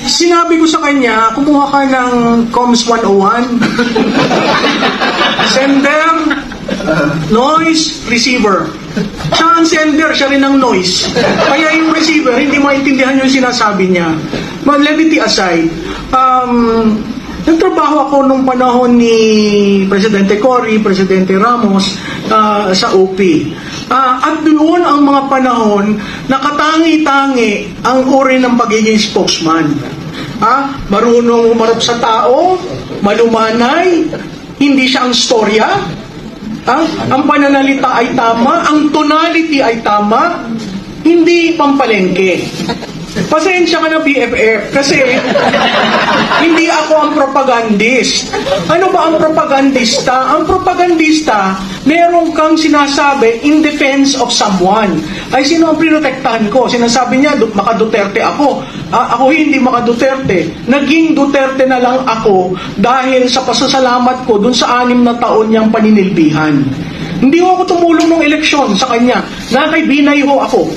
Sinabi ko sa kanya, kumuha ka ng Comms 101. Sender, noise, receiver. Siya ang sender, siya rin ang noise. Kaya yung receiver, hindi maintindihan yung sinasabi niya. But levity aside, nagtrabaho ako nung panahon ni Presidente Cory, Presidente Ramos sa OP. At doon ang mga panahon na katangi-tangi ang uri ng pagiging spokesman. Marunong umarap sa tao, malumanay, hindi siya ang storya, ang pananalita ay tama, ang tonality ay tama, hindi pampalengke. Pasensya ka na BFF kasi hindi ako ang propagandist. Ano ba ang propagandista? Ang propagandista, meron kang sinasabi in defense of someone. Ay, sino ang prinotektahan ko? Sinasabi niya, maka-Duterte ako. Ako hindi maka-Duterte. Naging Duterte na lang ako dahil sa pasasalamat ko dun sa 6 na taon niyang paninilbihan. Hindi ho ako tumulong ng eleksyon sa kanya. Nakaibinay ho ako.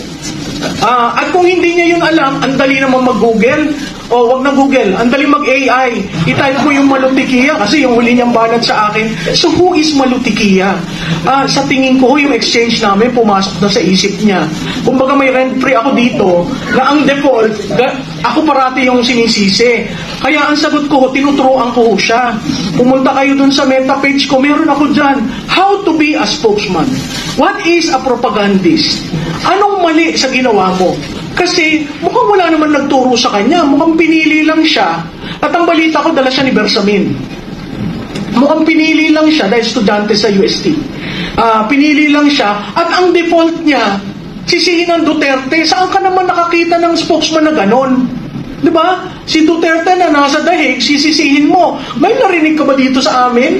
At kung hindi niya yun alam, ang dali naman mag-Google. Wag na Google, ang dali mag-AI. I-type mo yung Malutikia kasi yung huli niyang banat sa akin. So who is Malutikia? Sa tingin ko, yung exchange namin pumasok na sa isip niya. Kumbaga may rent-free ako dito na ang default, ako parati yung sinisisi. Kaya ang sagot ko, tinuturoan ko siya. Pumunta kayo dun sa meta page ko, meron ako dyan. How to be a spokesman. What is a propagandist? Anong mali sa ginawa mo? Kasi mukhang wala naman nagturo sa kanya. Mukhang pinili lang siya. At ang balita ko, dala siya ni Bersamin. Mukhang pinili lang siya dahil estudyante sa UST. Pinili lang siya. At ang default niya, sisihin ng Duterte. Saan ka naman nakakita ng spokesman na ganon? Diba? Si Duterte na nasa dahig, sisisihin mo. May narinig ka ba dito sa amin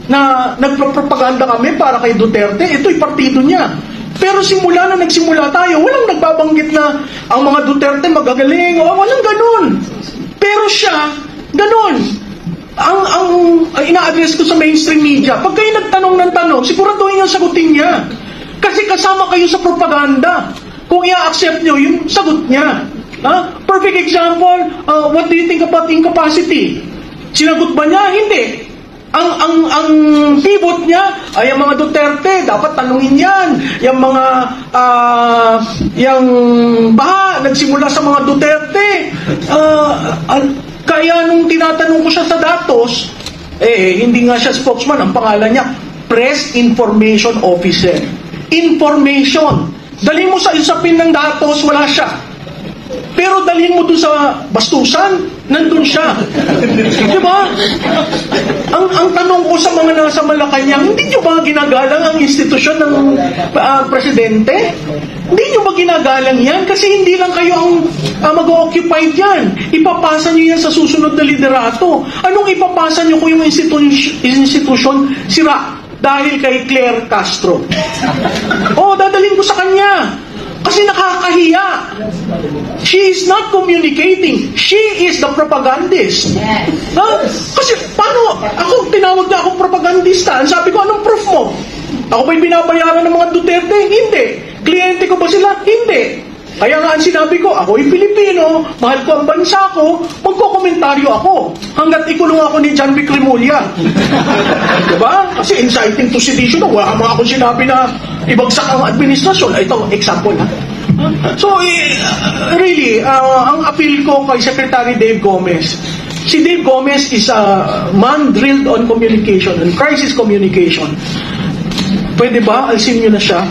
na nagpropaganda kami para kay Duterte? Ito'y partido niya. Pero simula na nagsimula tayo, walang nagbabanggit na ang mga Duterte magagaling, walang ganun. Pero siya, ganun. Ang ina-address ko sa mainstream media, pag kayo nagtanong ng tanong, siguraduhin ang sagutin niya. Kasi kasama kayo sa propaganda. Kung i-accept nyo, yung sagot niya. Perfect example, what do you think about incapacity? Sinagot ba niya? Hindi. Ang pivot niya ay ang mga Duterte, dapat tanungin yan. Yung mga yung baha nagsimula sa mga Duterte. Kaya nung tinatanong ko siya sa datos, hindi nga siya spokesman, ang pangalan niya Press Information Officer. Information. Dalhin mo sa isapin ng datos, wala siya. Pero dalhin mo doon sa bastusan, nandun siya. Di ba? Ang tanong ko sa mga nasa Malacanang, hindi nyo ba ginagalang ang institusyon ng presidente? Hindi nyo ba ginagalang yan? Kasi hindi lang kayo ang mag-occupy dyan. Ipapasa nyo yan sa susunod na liderato. Anong ipapasa nyo kung yung institusyon sira dahil kay Claire Castro? Dadalhin ko sa kanya. Kasi nakakahiya. She is not communicating. She is the propagandist. Kasi paano? Ako, tinawag na akong propagandista. Ang sabi ko, anong proof mo? Ako ba'y binabayaran ng mga Duterte? Hindi. Kliyente ko ba sila? Hindi. Kaya nga ang sinabi ko, ako'y Pilipino, mahal ko ang bansa ko, magkokomentaryo ako. Hanggat ikulong ako ni John Vic Remulla. Diba? Kasi inciting to sedition, wala mga akong sinabi na ibagsak ang administrasyon. Ito, example ha. So, really, ang appeal ko kay Secretary Dave Gomez, si Dave Gomez is a man drilled on communication, on crisis communication. Pwede ba? Alsin nyo na siya.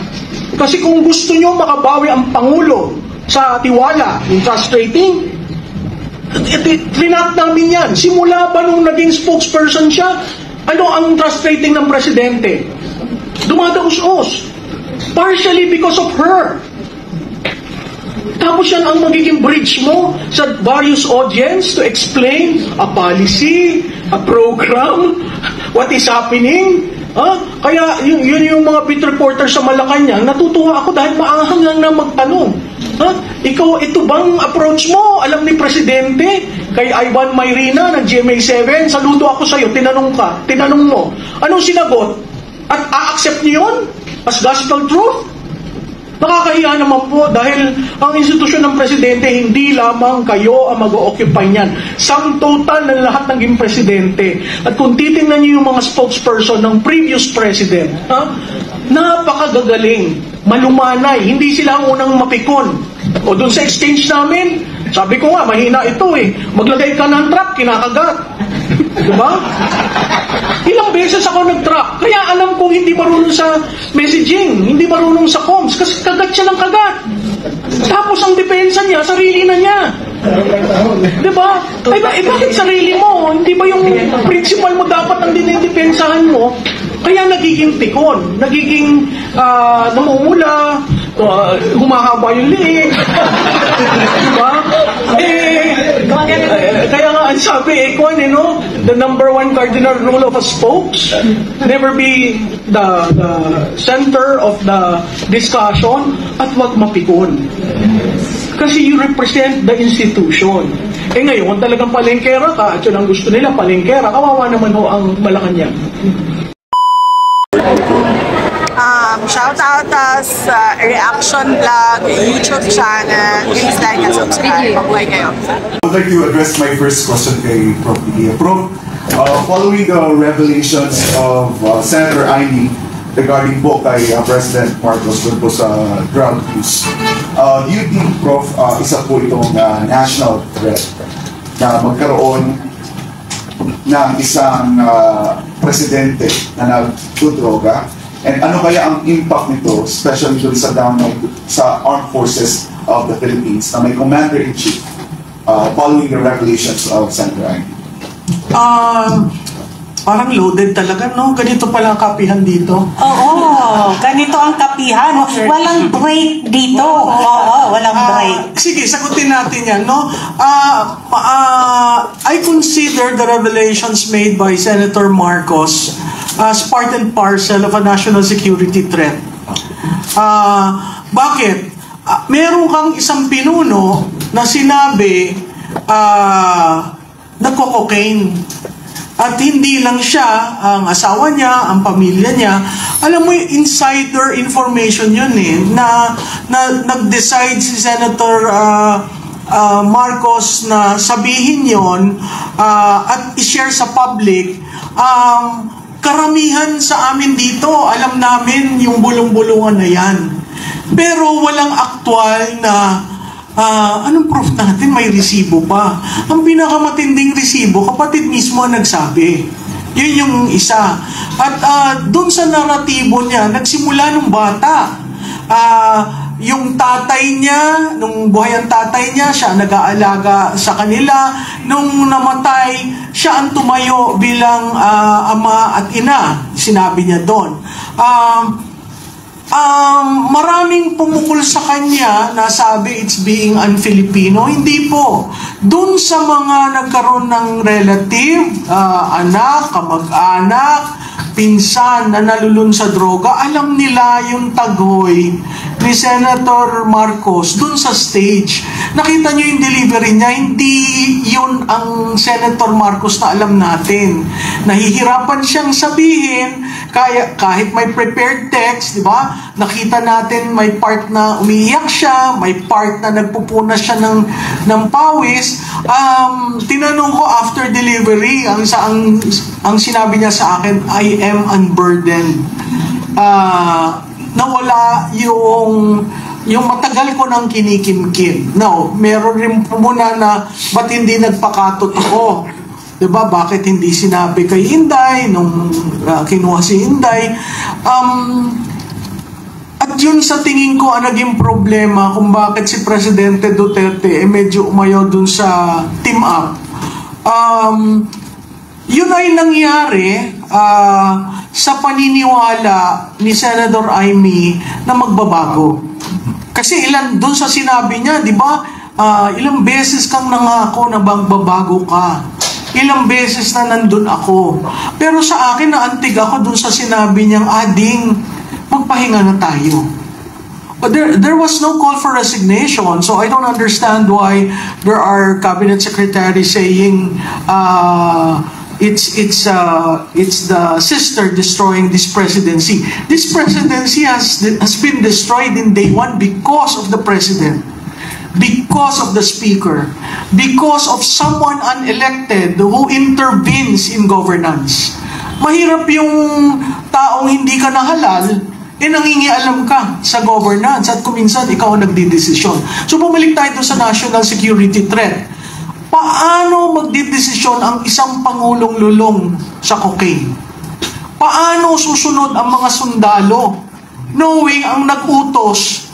Kasi kung gusto nyo makabawi ang Pangulo sa tiwala, yung trust rating, trinap namin yan. Simula ba nung naging spokesperson siya, ano ang trust rating ng presidente? Dumadaos-os. Partially because of her. Tapos yan ang magiging bridge mo sa various audience to explain a policy, a program, what is happening. Kaya yun yung mga beat reporter sa Malacanang, natutuwa ako dahil maanghang lang na magtanong. Ikaw, ito bang approach mo? Alam ni Presidente, kay Ivan Mayrina ng GMA7, saludo ako sa'yo, tinanong mo. Anong sinagot? At a-accept niyo yun as gospel truth? Nakakahiya naman po dahil ang institusyon ng presidente, hindi lamang kayo ang mag-o-occupy niyan. Sum total ng lahat ng presidente. At kung titingnan niyo yung mga spokesperson ng previous president, napakagagaling, malumanay, hindi sila ang unang mapikon. O doon sa exchange namin, sabi ko nga, mahina ito eh. Maglagay ka ng trap, kinakagat. Diba? Ilang beses ako nag-trap. Kaya alam kong hindi marunong sa messaging, hindi marunong sa comms, kasi kagat siya ng kagat. Tapos ang depensa niya, sarili na niya. Diba? Bakit sarili mo? Hindi ba yung principal mo dapat ang dinidepensahan mo? Kaya nagiging pikon, nagiging namumula, humahaba yung liig. Diba? Kaya nga, ang sabi, the number one cardinal rule of a spokes, never be the center of the discussion at wag mapikon. Kasi you represent the institution. Ngayon, talagang palengkera ka, at yun ang gusto nila, palengkera, kawawa naman ho ang Malacanang. Shout out us, reaction vlog, YouTube channel, please like and subscribe. Mabuhay kayo. I would like to address my first question kay Prof. Didia. Prof, following the revelations of Senator Amy regarding po kay President Marcos dun po sa drug use, do you think, Prof, isa po itong national threat na magkaroon ng isang presidente na nagdudroga? And ano kaya ang impact nito, especially dun sa sa armed forces of the Philippines na may commander-in-chief following the revelations of Senator Amy? Parang loaded talaga, no? Ganito pala ang kapihan dito. Oo, ganito ang kapihan. Walang break dito. Oo, walang break. Sige, sagutin natin yan, no? I consider the revelations made by Senator Marcos as part and parcel of a national security threat. Bakit? Meron kang isang pinuno na sinabi nagko-cocaine. At hindi lang siya, ang asawa niya, ang pamilya niya. Alam mo, insider information yun eh, na nag-decide si Senator Marcos na sabihin yon at i-share sa public. Karamihan sa amin dito, alam namin yung bulong-bulungan na yan. Pero walang aktual na anong proof natin, may resibo pa. Ang pinakamatinding resibo, kapatid mismo ang nagsabi. Yun yung isa. At dun sa naratibo niya, nagsimula nung bata. Yung tatay niya, nung buhay ang tatay niya, siya nag-aalaga sa kanila. Nung namatay, siya ang tumayo bilang ama at ina. Sinabi niya doon. Maraming pumukul sa kanya na sabi it's being un-Filipino. Hindi po. Doon sa mga nagkaroon ng relative, anak, kamag-anak, pinsan na nalulun sa droga, alam nila yung tagoy ni Senator Marcos dun sa stage. Nakita nyo yung delivery niya, hindi yun ang Senator Marcos na alam natin. Nahihirapan siyang sabihin, kahit may prepared text, di ba? Nakita natin may part na umiiyak siya, may part na nagpupuna siya ng pawis. Tinanong ko after delivery, ang sinabi niya sa akin, I am unburdened. Nawala yung matagal ko nang kinikimkim. Now, meron rin muna na ba't hindi nagpakatotoo? Diba? Bakit hindi sinabi kay Inday nung kinuha si Inday? At yun sa tingin ko ang naging problema kung bakit si Presidente Duterte medyo umayaw dun sa team up. Yun ay nangyari sa paniniwala ni Senator Amy na magbabago. Kasi doon sa sinabi niya, di ba, ilang beses kang nangako na magbabago ka. Ilang beses na nandun ako. Pero sa akin, naantig ako doon sa sinabi niyang, Ading, magpahinga na tayo. But there was no call for resignation, so I don't understand why there are cabinet secretaries saying it's the sister destroying this presidency. This presidency has been destroyed in day one because of the president, because of the speaker, because of someone unelected who intervenes in governance. Mahirap yung taong hindi ka nahalal, nangingialam ka sa governance at kuminsan ikaw ang nagdidesisyon. So bumalik tayo sa national security threat. Paano magdidesisyon ang isang pangulong lulong sa cocaine? Paano susunod ang mga sundalo knowing ang nag-utos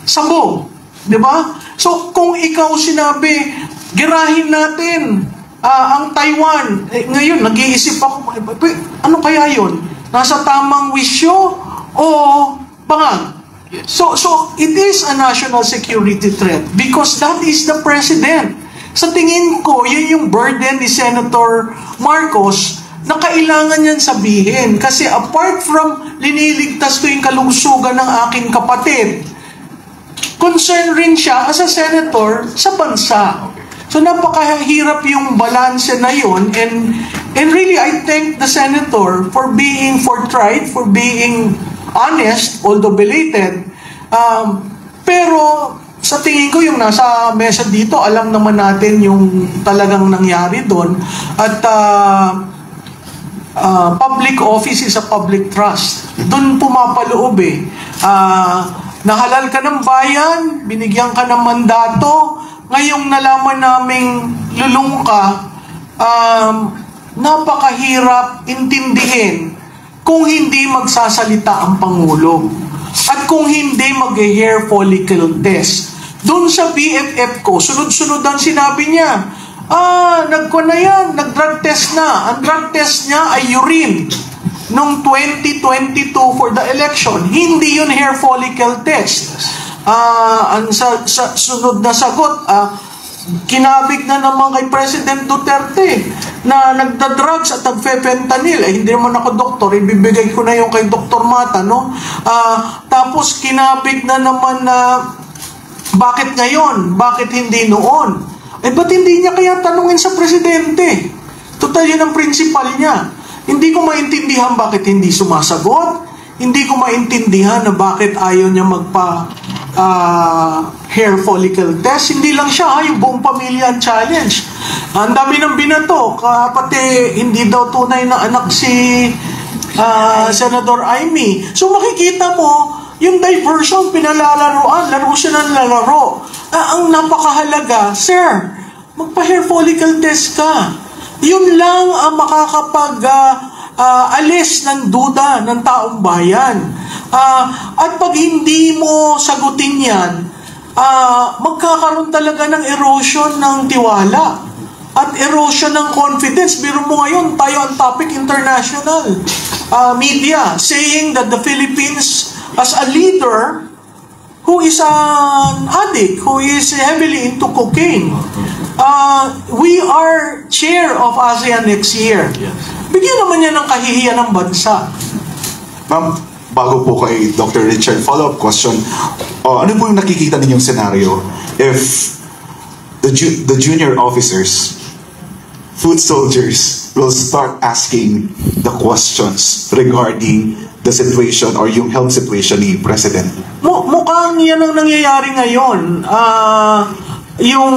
sabo? Diba? So kung ikaw sinabi, girahin natin ang Taiwan, ngayon nag-iisip ako, ano kaya yun? Nasa tamang wisyo o bangag? So it is a national security threat because that is the president. Sa tingin ko, yun yung burden ni Senator Marcos na kailangan niyan sabihin. Kasi apart from liniligtas ko yung kalusugan ng aking kapatid, concern rin siya as a senator sa bansa. So napakahirap yung balanse na yun. And really, I thank the senator for being forthright, for being honest, although belated. Pero sa tingin ko, yung nasa mesa dito, alam naman natin yung talagang nangyari doon. At public office is a public trust. Doon pumapaloob eh. Nahalal ka ng bayan, binigyan ka ng mandato, ngayong nalaman naming lulong ka, napakahirap intindihin kung hindi magsasalita ang Pangulo. At kung hindi mag-hair follicle test. Doon sa BFF ko, sunod-sunod ang sinabi niya, nag-drug test na. Ang drug test niya ay urine. Noong 2022 for the election, hindi yun hair follicle test. Ang sunod na sagot, kinabig na naman kay President Duterte na nagda-drugs at nagfe-fentanyl. Hindi naman ako doktor, ibibigay ko na yung kay Dr. Mata, no? Tapos kinabig na naman na bakit ngayon? Bakit hindi noon? Ba't hindi niya kaya tanungin sa presidente? Total yun ang principal niya. Hindi ko maintindihan bakit hindi sumasagot. Hindi ko maintindihan na bakit ayaw niya hair follicle test. Hindi lang siya, yung buong pamilya ang challenge. Ang dami ng binato, pati hindi daw tunay na anak si Senador Amy. So makikita mo, yung diversion pinalalaroan, laro siya ng lalaro. Ang napakahalaga, sir, magpa-hair follicle test ka. Yun lang ang alis ng duda ng taong bayan. At pag hindi mo sagutin yan, magkakaroon talaga ng erosion ng tiwala at erosion ng confidence. Biro mo ngayon, tayo ang topic international media saying that the Philippines as a leader who is an addict, who is heavily into cocaine. We are chair of ASEAN next year. Bigyan naman niya ng kahihiyan ng bansa. Ma'am, bago po kay Dr. Richard, follow-up question. Ano po yung nakikita ninyong scenario if the junior officers, foot soldiers, will start asking the questions regarding the situation or yung health situation ni President? Mukhang yan ang nangyayari ngayon. Yung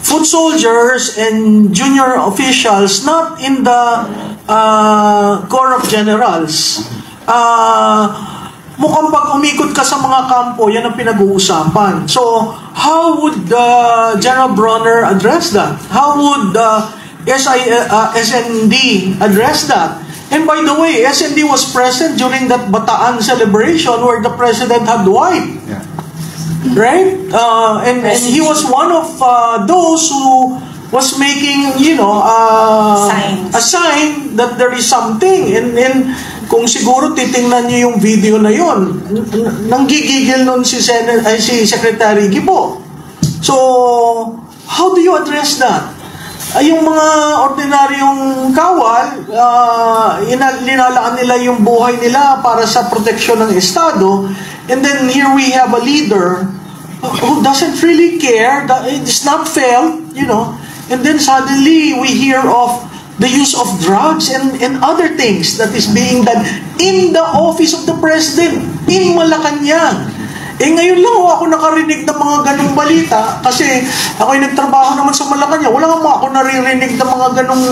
foot soldiers and junior officials, not in the Corps of Generals. Mukhang pag umikot ka sa mga kampo, yan ang pinag-uusapan. So, how would General Bronner address that? How would SND address that? And by the way, SND was present during that Bataan celebration where the President had white. Yeah. Right? And he was one of those who was making, a sign that there is something. And kung siguro titingnan niyo yung video na yon, nanggigigil nun si Secretary Gibo. So, how do you address that? Yung mga ordinaryong kawal, linalaan nila yung buhay nila para sa proteksyon ng Estado. And then here we have a leader who doesn't really care, that it's not felt, And then suddenly we hear of the use of drugs and other things that is being done in the office of the President, in Malacanang. Ngayon lang ako nakarinig ng mga ganong balita kasi ako'y nagtrabaho naman sa Malacanang. Wala nga ako naririnig ng mga ganong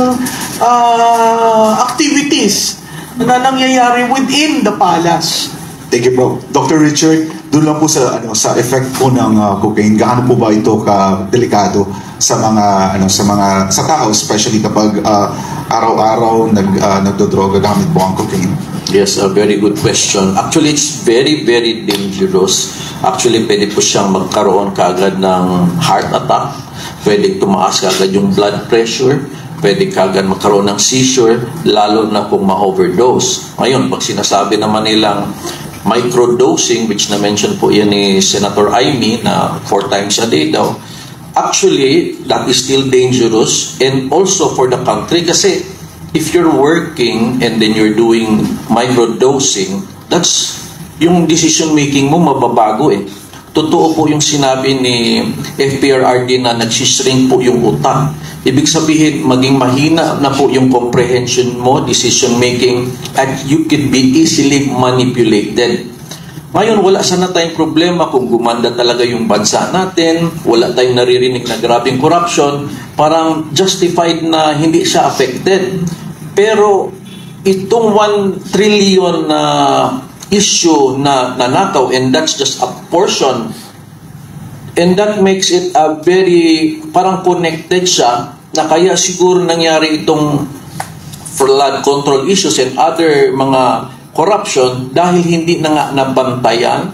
activities na nangyayari within the palace. Thank you, bro. Dr. Richard, doon lang po sa effect po ng cocaine, gaano po ba ito ka-delikado sa sa tao, especially kapag araw-araw nagdodroga gamit po ang cocaine? Yes, a very good question. Actually, it's very, very dangerous. Actually, pwede po siyang magkaroon kaagad ng heart attack. Pwede tumaas kaagad yung blood pressure. Pwede kaagad magkaroon ng seizure, lalo na kung ma-overdose. Ngayon, pag sinasabi naman nilang microdosing, which na-mention po yan ni Senator Amy, na 4 times a day daw, actually, that is still dangerous and also for the country kasi if you're working and then you're doing microdosing, that's yung decision making mo mababago eh. Totoo po yung sinabi ni FPRRD na nagsishrink po yung utak. Ibig sabihin, maging mahina na po yung comprehension mo, decision making, and you can be easily manipulated. Ngayon, wala sana tayong problema kung gumanda talaga yung bansa natin, wala tayong naririnig na grabing corruption, parang justified na hindi siya affected. Pero itong 1 trillion na issue na nanakaw, and that's just a portion, and that makes it a very, parang connected siya, na kaya siguro nangyari itong flood control issues and other mga corruption dahil hindi na nga nabantayan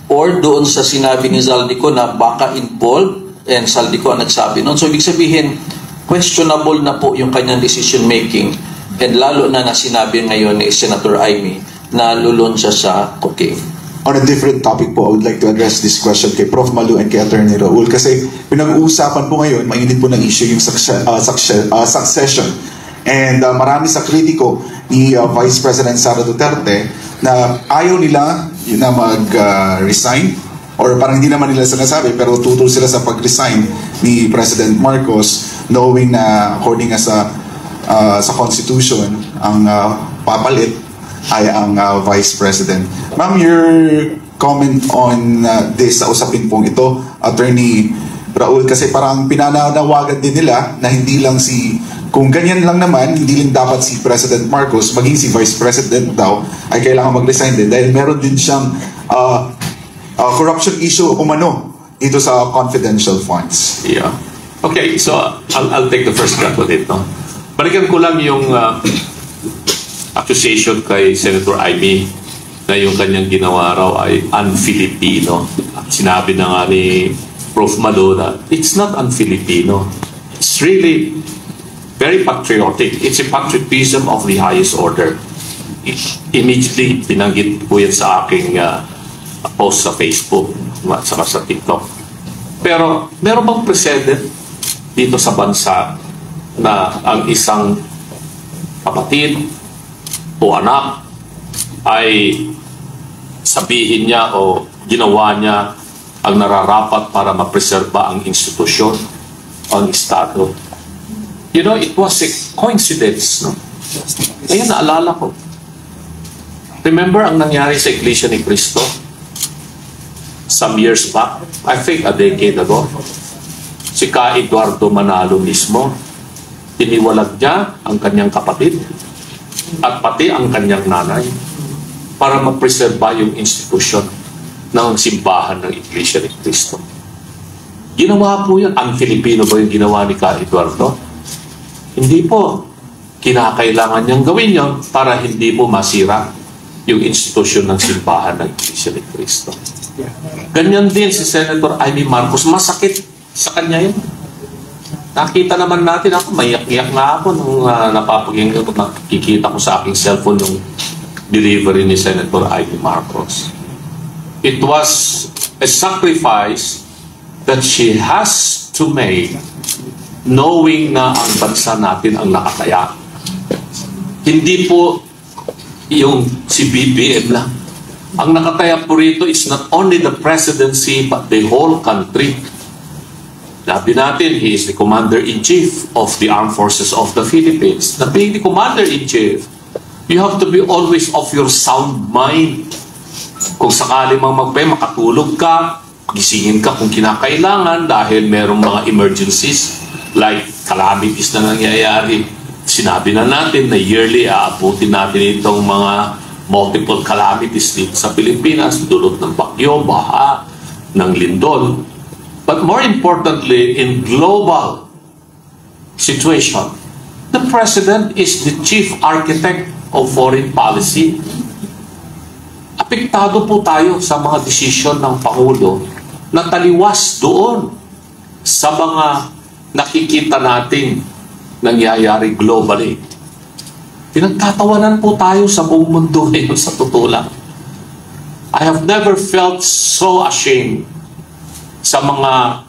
or doon sa sinabi ni Zaldico na baka involved, and Zaldico ang nagsabi noon. So ibig sabihin, questionable na po yung kanyang decision making, and lalo na sinabi ngayon ni Senator Amy na lulun siya sa cocaine. On a different topic po, I would like to address this question kay Prof. Malu and kay Attorney Raul kasi pinag-uusapan po ngayon, mainit po ng issue yung succession. And marami sa kritiko ni Vice President Sara Duterte na ayaw nila yun na mag-resign or parang hindi naman nila sinasabi pero tutol sila sa pag-resign ni President Marcos knowing na according sa Constitution ang papalit ay ang Vice President. Ma'am, your comment on this sa usapin pong ito, Attorney Raul, kasi parang pinananawagan din nila na hindi lang kung ganyan lang naman, hindi lang dapat si President Marcos, maging si Vice President daw, ay kailangan mag-resign din dahil meron din siyang corruption issue umano dito sa confidential funds. Yeah. Okay, so I'll take the first crack with it. No? Balikan ko lang yung accusation kay Senator Amy na yung kanyang ginawa raw ay un-Filipino. Sinabi na nga ni Prof. Malu na it's not un-Filipino. It's really very patriotic. It's a patriotism of the highest order. Immediately, binanggit ko yan sa aking post sa Facebook at saka sa TikTok. Pero meron bang precedent dito sa bansa na ang isang kapatid o anak ay sabihin niya o ginawa niya ang nararapat para mapreserba ang institusyon o ang Estado? You know, it was a coincidence, no? Ayun, naalala ko. Remember ang nangyari sa Iglesia ni Cristo? Some years back, I think a decade ago, si Ka Eduardo Manalo mismo, tiniwalag niya ang kanyang kapatid at pati ang kanyang nanay para mapreserba yung institusyon ng simbahan ng Iglesia ni Cristo. Ginawa po yun. Ang Filipino ba yung ginawa ni Ka Eduardo? Hindi po. Kinakailangan niyang gawin yun para hindi po masira yung institusyon ng simbahan ng Iglesia ni Cristo. Ganyan din si Senator Amy Marcos. Masakit sa kanya yun. Nakita naman natin ako, mayak-iyak na ako nung nakikita ko sa aking cellphone yung delivery ni Senator Amy Marcos. It was a sacrifice that she has to make knowing na ang bansa natin ang nakataya. Hindi po yung si BBM lang. Ang nakataya po rito is not only the presidency but the whole country. Sabi natin, he is the Commander-in-Chief of the Armed Forces of the Philippines. Na being the Commander-in-Chief, you have to be always of your sound mind. Kung sakali mang makatulog ka, gisingin ka kung kinakailangan dahil merong mga emergencies like calamities na nangyayari. Sinabi na natin na yearly aabutin natin itong mga multiple calamities dito sa Pilipinas, dulot ng bagyo, baha, ng lindol. But more importantly, in global situation, the President is the chief architect of foreign policy. Apektado po tayo sa mga desisyon ng Pangulo na taliwas doon sa mga nakikita nating nangyayari globally. Pinagtatawanan po tayo sa buong mundo ngayon sa totoo lang. I have never felt so ashamed sa mga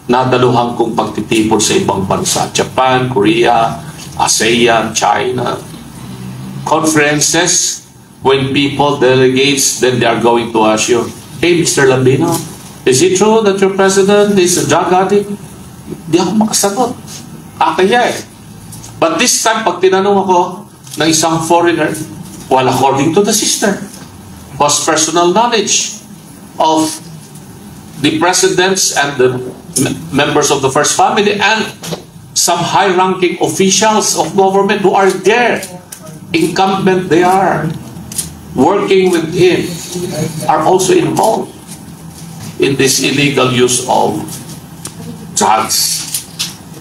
nadaluhan kong pagtitipon sa ibang bansa. Japan, Korea, ASEAN, China. Conferences, when people, delegates, then they are going to ask you, hey, Mr. Lambino, is it true that your president is a drug addict? Di ako makasagot. Kaya eh. But this time, pag tinanong ako ng isang foreigner, well, according to the sister, was personal knowledge of the presidents and the members of the first family and some high-ranking officials of government who are there, incumbent they are, working with him, are also involved in this illegal use of drugs.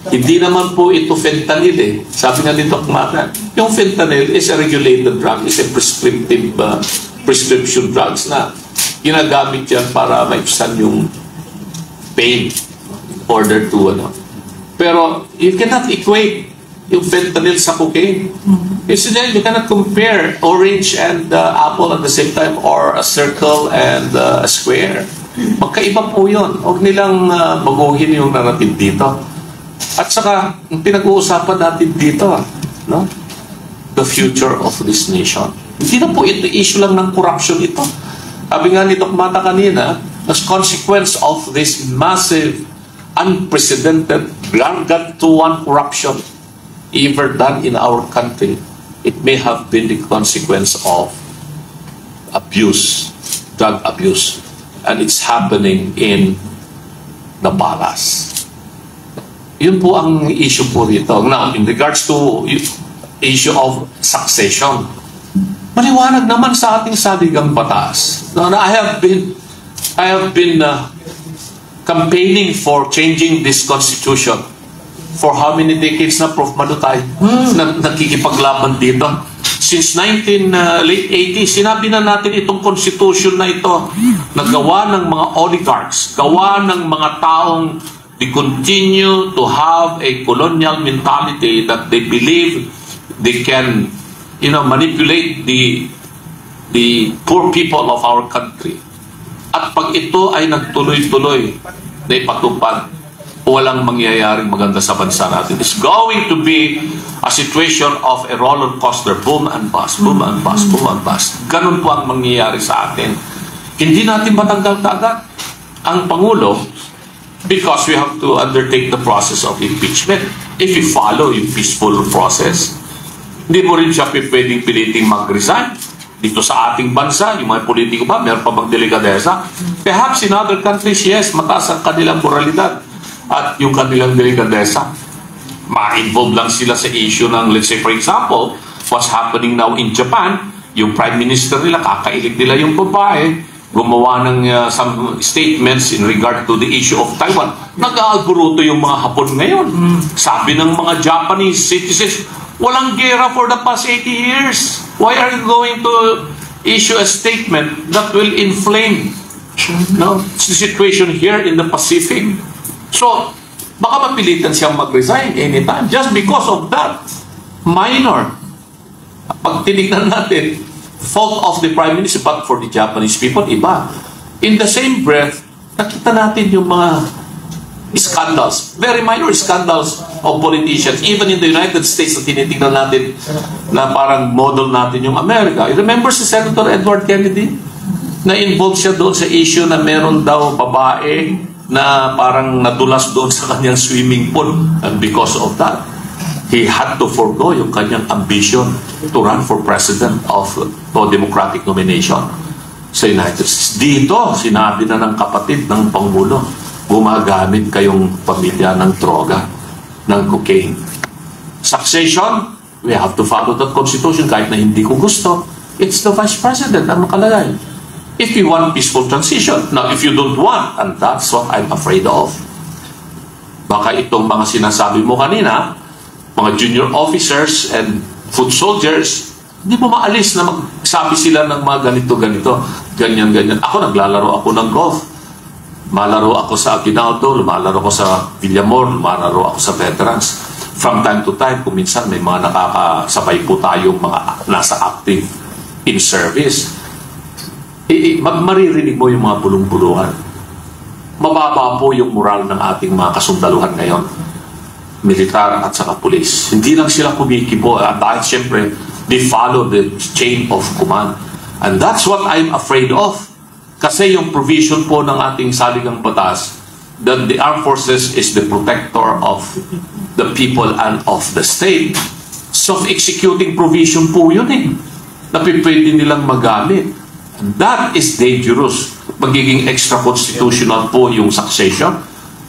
Hindi naman po ito fentanyl eh. Sabi nga nito kumatan, yung fentanyl is a regulated drug, is a prescriptive prescription drugs na ginagamit yan para maibsan yung pain order to Pero you cannot equate yung fentanyl sa cocaine. You cannot compare orange and apple at the same time or a circle and a square. Magkaiba po yun. Huwag nilang baguhin yung narrative dito. At saka, yung pinag-uusapan natin dito, no? The future of this nation. Hindi na po ito issue lang ng corruption ito. Sabi nga ni Doc Mata kanina, as consequence of this massive, unprecedented, gargantuan corruption ever done in our country, it may have been the consequence of abuse, drug abuse. And it's happening in the Balas. Yun po ang issue po rito. Now, in regards to issue of succession, maliwanag naman sa ating saligang batas. Now, I have been campaigning for changing this constitution for how many decades na, Prof. Malutay? Nakikipaglaban dito. Since late 80s, sinabi na natin itong constitution na ito na gawa ng mga oligarchs, gawa ng mga taong they continue to have a colonial mentality that they believe they can, manipulate the poor people of our country. At pag ito ay nagtuloy-tuloy na ipatupad, walang mangyayaring maganda sa bansa natin. It's going to be a situation of a roller coaster, boom and bust, boom and bust, boom and bust. Ganun po ang mangyayari sa atin. Hindi natin matanggal kaagad ang Pangulo because we have to undertake the process of impeachment. If you follow yung peaceful process, hindi mo rin siya pwedeng piliting mag-resign. Dito sa ating bansa, yung mga politiko pa, meron pa bang delikadesa? Perhaps in other countries, yes, mataas ang kanilang moralidad at yung kanilang delikadesa. Ma-involve lang sila sa issue ng, let's say, for example, what's happening now in Japan, yung prime minister nila, kakailig nila yung babae, gumawa ng some statements in regard to the issue of Taiwan. Nag-aaguruto yung mga Hapon ngayon. Sabi ng mga Japanese citizens, walang gera for the past 80 years. Why are you going to issue a statement that will inflame the situation here in the Pacific? So, baka mapilitan siyang mag-resign anytime just because of that minor. Pag tinignan natin, fault of the Prime Minister, but for the Japanese people, iba. In the same breath, nakita natin yung mga scandals, very minor scandals of politicians, even in the United States na tinitignan natin na parang model natin yung Amerika. You remember si Senator Edward Kennedy? Na involved siya doon sa issue na meron daw babae na parang nadulas doon sa kanyang swimming pool. And because of that, he had to forgo yung kanyang ambition to run for president of the Democratic nomination sa United States. Dito, sinabi na ng kapatid ng Pangulo, gumagamit kayong pamilya ng droga, ng cocaine. Succession, we have to follow that constitution kahit na hindi ko gusto. It's the vice president ang nakalagay. If you want peaceful transition. Now, if you don't want, and that's what I'm afraid of. Baka itong mga sinasabi mo kanina, mga junior officers and foot soldiers, hindi mo maalis na magsabi sila ng mga ganito-ganito, ganyan-ganyan. Ako, naglalaro ako ng golf. Malaro ako sa Aguinaldo, lumalaro ako sa Villamor, lumalaro ako sa veterans. From time to time, kung minsan may mga nakakasabay po tayong mga nasa active in service. Maririnig mo yung mga bulong-bulungan. Mababa po yung moral ng ating mga kasundaluhan ngayon. Militar at saka pulis. Hindi lang sila kumikibo dahil siyempre they follow the chain of command. And that's what I'm afraid of. Kasi yung provision po ng ating saligang batas that the armed forces is the protector of the people and of the state. Self-executing provision po yun na pwede nilang magamit. And that is dangerous. Magiging extra-constitutional po yung succession.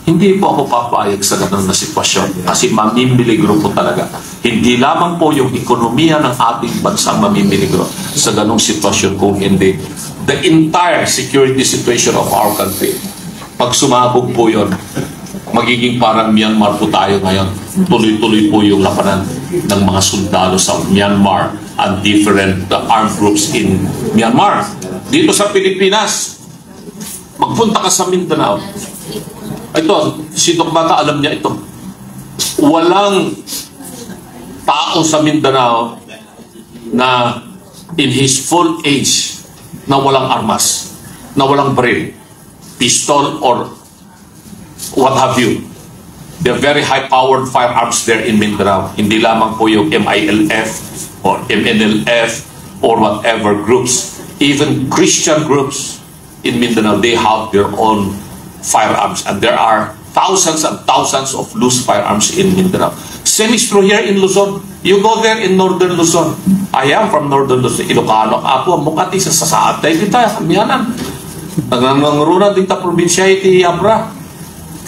Hindi po ako papayag sa ganun na sitwasyon kasi mamimiligro po talaga. Hindi lamang po yung ekonomiya ng ating bansang mamimiligro sa ganung sitwasyon kung hindi the entire security situation of our country. Pag sumabog po yun, magiging parang Myanmar po tayo ngayon. Tuloy-tuloy po yung labanan ng mga sundalo sa Myanmar and different armed groups in Myanmar. Dito sa Pilipinas, magpunta ka sa Mindanao. Ito, si Doc Bata alam niya ito. Walang tao sa Mindanao na in his full age na walang armas, na walang baril, pistol or what have you. They're very high-powered firearms there in Mindanao. Hindi lamang po yung MILF or MNLF or whatever groups. Even Christian groups in Mindanao, they have their own firearms, and there are thousands and thousands of loose firearms in Mindanao. Same is true here in Luzon. You go there in northern Luzon. I am from northern Luzon. Ilocano, Apo, Mukati, sa Sasaatay, kita, kamiyanan. Nanganguruna dita probinsya iti Abra.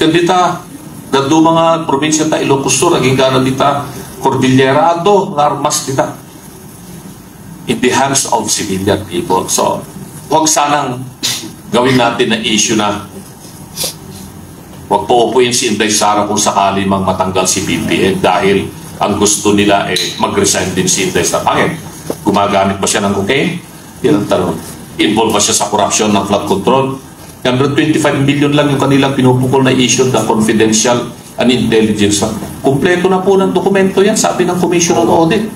Kandita, gado mga probinsya ta Ilocos Sur, aging gana dita, Cordillera, ado, armas dita. In the hands of civilian people. So, huwag sanang gawin natin na issue na huwag po upuin si Inday Sara kung sakali mang matanggal si BBM dahil ang gusto nila mag-resign din si Inday Sara. Bakit? Gumagamit ba siya ng cocaine? Yan ang tanong. Involved ba siya sa corruption ng flood control? 125 million lang yung kanilang pinupukol na issue na confidential and intelligence. Kumpleto na po ng dokumento yan, sabi ng Commission on Audit.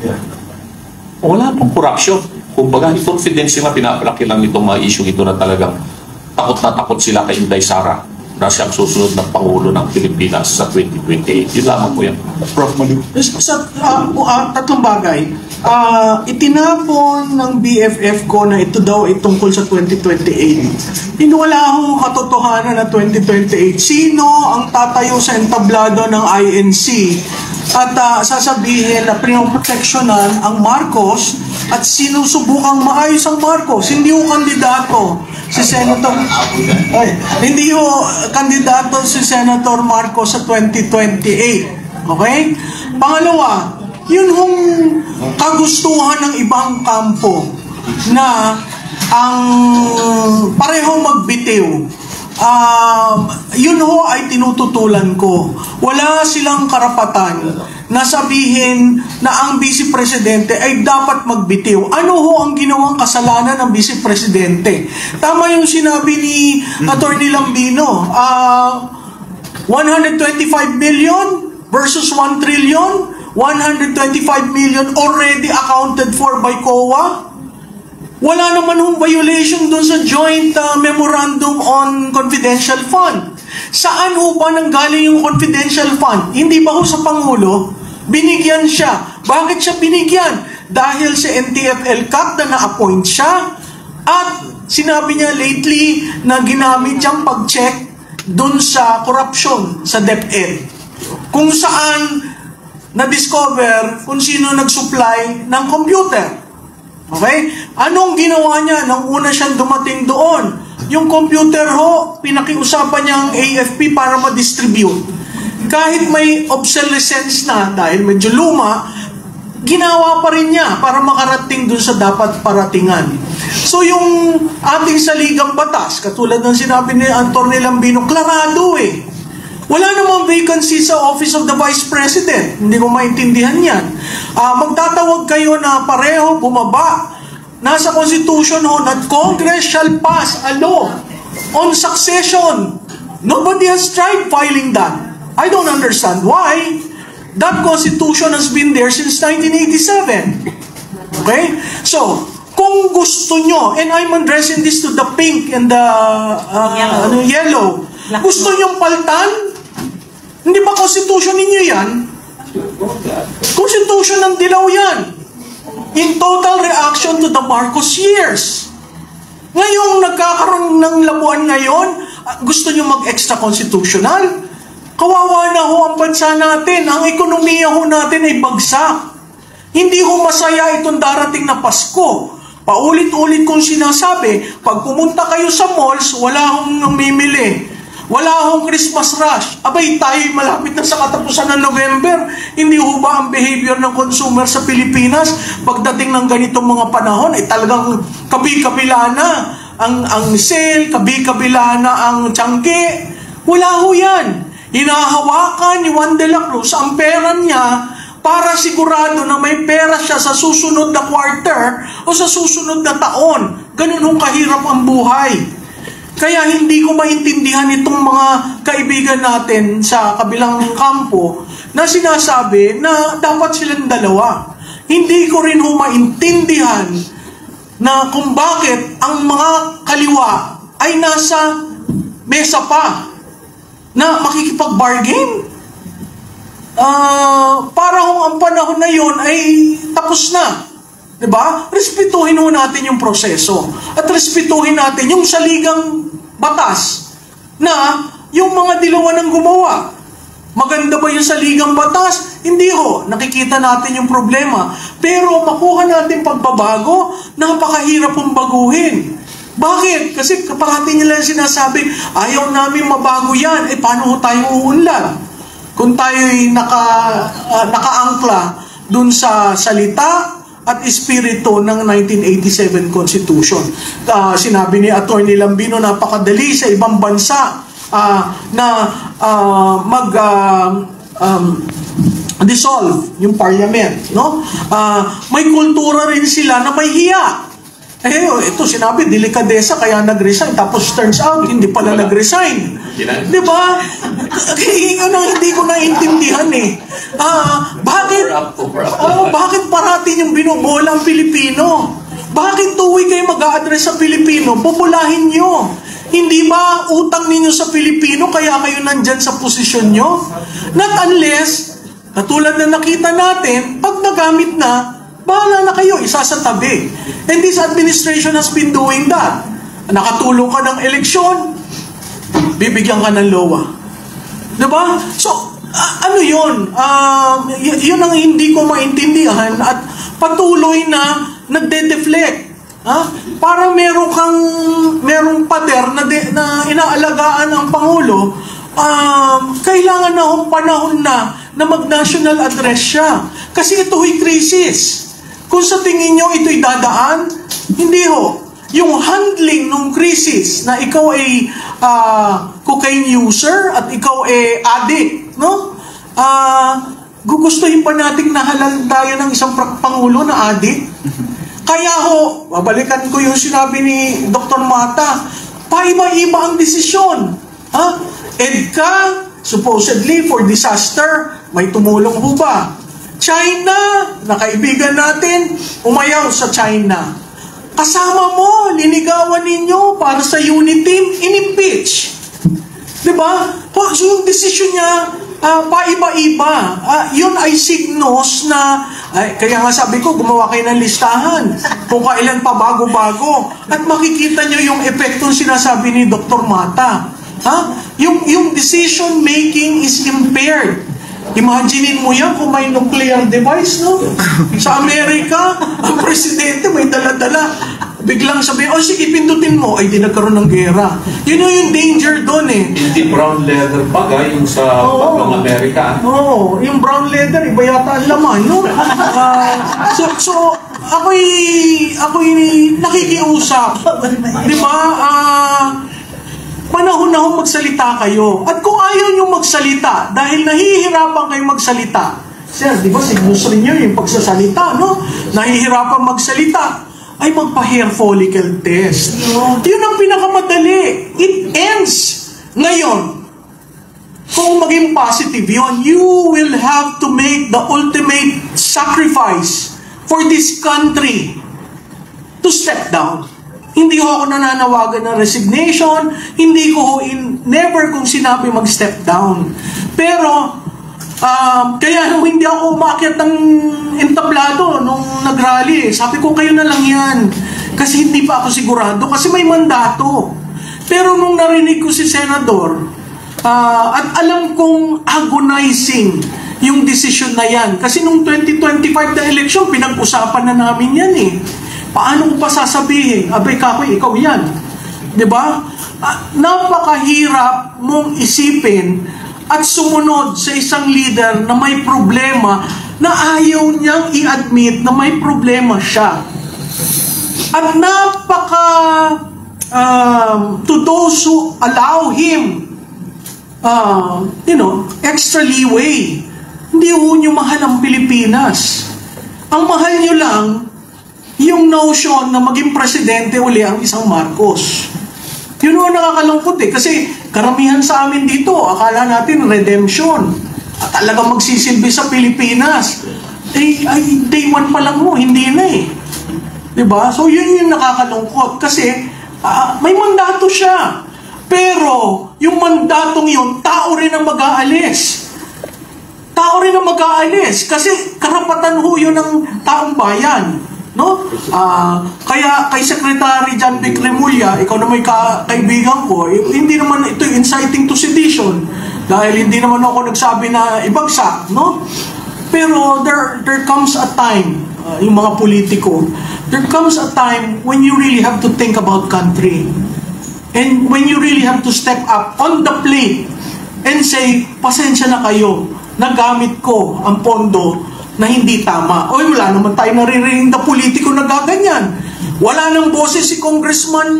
Wala pong corruption. Kumbaga, confidential na pinapalaki lang itong mga issue ito na talagang takot na takot sila kay Inday Sara na siyang susunod ng Pangulo ng Pilipinas sa 2028. Yun lamang po yan. Prof. Mali. Sa tatlong bagay, itinapon ng BFF ko na ito daw ay tungkol sa 2028. Wala akong katotohanan na 2028. Sino ang tatayo sa entablado ng INC at sasabihin na pinoproteksyonan ang Marcos at sinusubukang maayos ang Marcos? Hindi ko kandidato si Senator si Senator Marcos sa 2028. Okay? Pangalawa, yun hong kagustuhan ng ibang kampo na ang parehong magbitiw. Yun ho ay tinututulan ko. Wala silang karapatan na sabihin na ang Vice Presidente ay dapat magbitiw. Ano ho ang ginawang kasalanan ng Vice Presidente? Tama yung sinabi ni Atty. Lambino. 125 million versus 1 trillion. 125 million already accounted for by COA. Wala naman hong violation dun sa joint memorandum on confidential fund. Saan ho ba nanggaling yung confidential fund? Hindi ba ho sa Pangulo? Binigyan siya. Bakit siya binigyan? Dahil sa NTF-ELCAC na na-appoint siya at sinabi niya lately na ginamit siyang pag-check dun sa corruption sa DepEd, kung saan na-discover kung sino nag-supply ng computer. Okay? Anong ginawa niya nang una siyang dumating doon? Yung computer ho, pinakiusapan niya ang AFP para ma-distribute. Kahit may obsolescence na dahil medyo luma, ginawa pa rin niya para makarating dun sa dapat paratingan. So yung ating saligang batas, katulad ng sinabi ni Antonio Lambino, klarado eh. Wala namang vacancy sa Office of the Vice President. Hindi ko maintindihan yan. Magtatawag kayo na pareho bumaba. Nasa Constitution ho that Congress shall pass a law on succession. Nobody has tried filing that. I don't understand why. That Constitution has been there since 1987. Okay? So, kung gusto nyo, and I'm addressing this to the pink and the yellow. Gusto nyo paltan? Hindi ba Constitution ninyo yan? Constitution ng dilaw yan. In total reaction to the Marcos years. Ngayong nagkakaroon ng labuan ngayon, gusto nyo mag-extra constitutional? Kawawa na ho ang bansa natin. Ang ekonomiya ho natin ay bagsak. Hindi ho masaya itong darating na Pasko. Paulit-ulit kong sinasabi, pag pumunta kayo sa malls, wala hong namimili. Wala hong Christmas rush. Abay, tayo malapit na sa katapusan ng November. Hindi ho ba ang behavior ng consumer sa Pilipinas pagdating ng ganitong mga panahon ay talagang kabi-kabila na ang sale, kabi-kabila na ang tiyangge. Wala ho yan. Hinahawakan ni Juan de la Cruz ang pera niya para sigurado na may pera siya sa susunod na quarter o sa susunod na taon. Ganun hong kahirap ang buhay. Kaya hindi ko maintindihan itong mga kaibigan natin sa kabilang kampo na sinasabi na dapat silang dalawa. Hindi ko rin ho maintindihan na kung bakit ang mga kaliwa ay nasa mesa pa na makikipag-bargain. Para kung ang panahon na yon ay tapos na. Diba? Respetuhin ho natin yung proseso. At respetuhin natin yung saligang batas na yung mga dilawan ang gumawa. Maganda ba yung saligang batas? Hindi ho. Nakikita natin yung problema. Pero makuha natin pagbabago, napakahirap pong baguhin. Bakit? Kasi parati nila sinasabi, ayaw namin mabago yan. Paano tayo uunlad? Kung tayo'y nakaangkla dun sa salita at espiritu ng 1987 Constitution. Sinabi ni Atty. Lambino, napakadali sa ibang bansa na dissolve yung parliament. No? May kultura rin sila na may hiya. Ito sinabi, delikadesa, kaya nag-resign. Tapos turns out, hindi pala nag-resign. Di ba? Yun ang hindi ko naintindihan eh. Bakit parati yung binubola ang Pilipino? Bakit tuwi kayo mag-a-address sa Pilipino? Populahin nyo. Hindi ba utang ninyo sa Pilipino kaya kayo nandyan sa posisyon nyo? Not unless, katulad na nakita natin, pag nagamit na, bahala na kayo, isa sa tabi. And this administration has been doing that. Nakatulong ka ng eleksyon, bibigyan ka ng LOA. Diba? So, ano yun? Yun ang hindi ko maintindihan at patuloy na nagde-deflect. Para merong pader na inaalagaan ang Pangulo, kailangan na akong panahon na mag-national address siya. Kasi ito'y krisis. Kung sa tingin nyo ito'y dadaan, hindi ho. Yung handling ng krisis na ikaw ay cocaine user at ikaw ay addict, no? Gugustuhin pa natin na halal tayo ng isang Pangulo na addict? Kaya ho, babalikan ko yung sinabi ni Dr. Mata, paiba-iba ang desisyon. EDCA, supposedly for disaster, may tumulong ho ba? China, na kaibigan natin, umayaw sa China. Kasama mo, linigawan ninyo para sa unity team, in-impeach. Diba? So yung desisyon niya, paiba-iba. Yun ay signos na, kaya nga sabi ko, gumawa kayo ng listahan. Kung kailan pa bago-bago. At makikita nyo yung epektong sinasabi ni Dr. Mata. Yung decision making is impaired. Imaginein mo yan kung may nuclear device, no? Sa Amerika, ang presidente may dala-dala. Biglang sabihin, sige, pindutin mo. Ay, di nagkaroon ng gera. Yun yung danger doon eh. Hindi brown leather bag, yung sa ng Amerika. Oo, yung brown leather, iba yata ang laman, no? So ako'y nakikiusap. Di ba? Panahon na magsalita kayo. At kung ayaw nyo magsalita, dahil nahihirapan kayo magsalita, sir, di ba, sinusunod nyo yung pagsasalita, no? Nahihirapan magsalita, ay magpa-hair follicle test. Yun ang pinakamadali. It ends ngayon. Kung maging positive yun, you will have to make the ultimate sacrifice for this country to step down. Hindi ko ako nananawagan ng resignation, hindi ko never kong sinabi mag-step down. Pero, kaya hindi ako umakyat ng entablado nung nag-rally. Sabi ko, kayo na lang yan. Kasi hindi pa ako sigurado, kasi may mandato. Pero nung narinig ko si Senador, at alam kong agonizing yung decision na yan. Kasi nung 2025 na election, pinag-usapan na namin yan eh. Paano ko pa sasabihin? Abay, Kakoy, ikaw yan. Diba? Napakahirap mong isipin at sumunod sa isang leader na may problema na ayaw niyang i-admit na may problema siya. At to those who allow him extra leeway, hindi ho nyo mahal ang Pilipinas. Ang mahal nyo lang yung notion na maging presidente uli ang isang Marcos. Yun ang nakakalungkot eh. Kasi karamihan sa amin dito, akala natin redemption. At talagang magsisilbi sa Pilipinas. Day one pa lang mo, hindi na eh. Diba? So yun yung nakakalungkot. Kasi may mandato siya. Pero yung mandatong yun, tao rin ang mag-aalis. Tao rin ang mag-aalis. Kasi karapatan ho yun ng taong bayan. No? Kaya kay Secretary John Vic Remulla, ikaw na may kaibigan ko, hindi naman ito inciting to sedition dahil hindi naman ako nagsabi na ibagsak, no? Pero there comes a time, yung mga politiko, there comes a time when you really have to think about country and when you really have to step up on the plate and say, pasensya na kayo, nagamit ko ang pondo na hindi tama. Oy, wala naman tayo naririnig na politiko na gaganyan. Wala nang boses si Congressman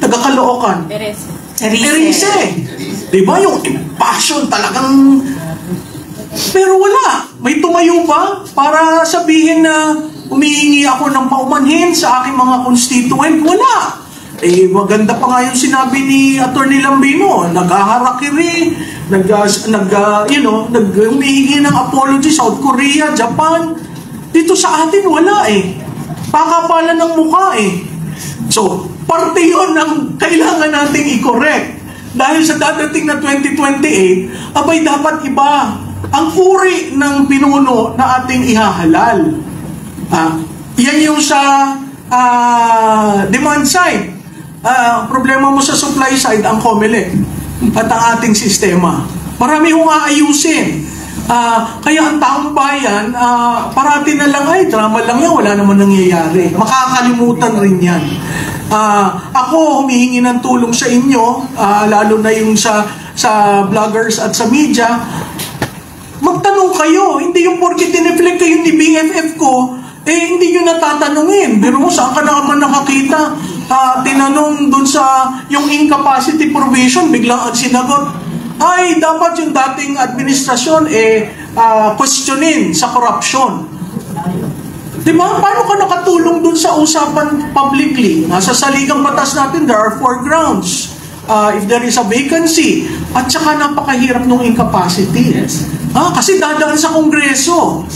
taga-Caloocan. Erice. Diba yung passion talagang... Pero wala. May tumayo ba para sabihin na humihingi ako ng paumanhin sa aking mga constituent? Wala. Maganda pa nga yung sinabi ni Atty. Lambino, naghaharakiri, humihingi ng apology, South Korea, Japan. Dito sa atin, wala eh. Pakapalan ng mukha eh. So, parte yun ang kailangan nating i-correct. Dahil sa dadating na 2028, abay dapat iba ang uri ng pinuno na ating ihahalal. Yan yung sa demand side. Problema mo sa supply side, ang COMELEC at ang ating sistema. Marami hong aayusin. Kaya ang taong bayan, parati na lang, ay, drama lang yan, wala naman nangyayari. Makakalimutan rin yan. Ako, humihingi ng tulong sa inyo, lalo na yung sa vloggers at sa media. Magtanong kayo, hindi yung porke tiniflect kayo ni BFF ko, hindi nyo natatanungin. Pero saan ka naman nakakita? Tinanong dun sa yung incapacity provision, biglang ang sinagot, ay, dapat yung dating administrasyon questionin sa corruption. Diba? Paano ka nakatulong dun sa usapan publicly? Nasa saligang batas natin, there are 4 grounds. If there is a vacancy, at saka napakahirap ng incapacity. Kasi dadaan sa Kongreso.